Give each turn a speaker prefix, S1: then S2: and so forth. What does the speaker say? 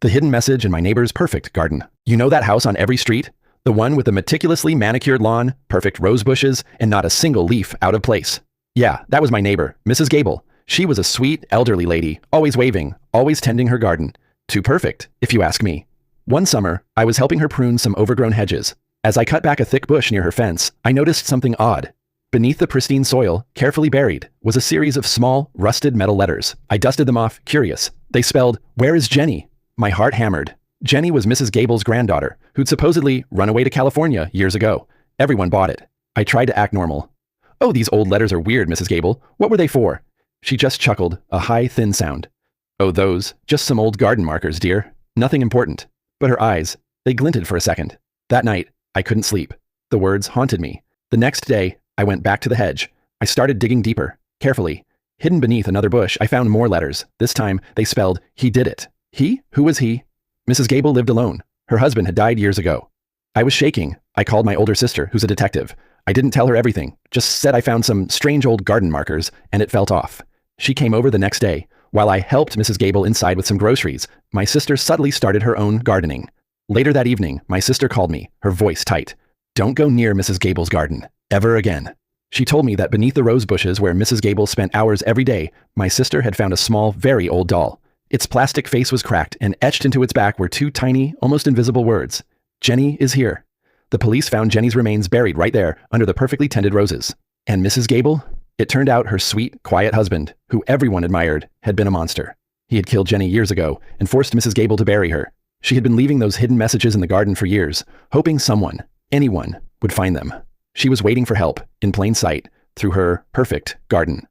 S1: The hidden message in my neighbor's perfect garden. You know that house on every street? The one with the meticulously manicured lawn, perfect rose bushes, and not a single leaf out of place. Yeah, that was my neighbor, Mrs. Gable. She was a sweet, elderly lady, always waving, always tending her garden. Too perfect, if you ask me. One summer, I was helping her prune some overgrown hedges. As I cut back a thick bush near her fence, I noticed something odd. Beneath the pristine soil, carefully buried, was a series of small, rusted metal letters. I dusted them off, curious. They spelled, "Where is Jenny?" My heart hammered. Jenny was Mrs. Gable's granddaughter, who'd supposedly run away to California years ago. Everyone bought it. I tried to act normal. "Oh, these old letters are weird, Mrs. Gable. What were they for?" She just chuckled, a high, thin sound. "Oh, those, just some old garden markers, dear. Nothing important." But her eyes, they glinted for a second. That night, I couldn't sleep. The words haunted me. The next day, I went back to the hedge. I started digging deeper, carefully. Hidden beneath another bush, I found more letters. This time, they spelled, "He did it." He? Who was he? Mrs. Gable lived alone. Her husband had died years ago. I was shaking. I called my older sister, who's a detective. I didn't tell her everything, just said I found some strange old garden markers, and it felt off. She came over the next day. While I helped Mrs. Gable inside with some groceries, my sister subtly started her own gardening. Later that evening, my sister called me, her voice tight. "Don't go near Mrs. Gable's garden, ever again." She told me that beneath the rose bushes where Mrs. Gable spent hours every day, my sister had found a small, very old doll. Its plastic face was cracked, and etched into its back were two tiny, almost invisible words. "Jenny is here." The police found Jenny's remains buried right there under the perfectly tended roses. And Mrs. Gable? It turned out her sweet, quiet husband, who everyone admired, had been a monster. He had killed Jenny years ago and forced Mrs. Gable to bury her. She had been leaving those hidden messages in the garden for years, hoping someone, anyone, would find them. She was waiting for help, in plain sight, through her perfect garden.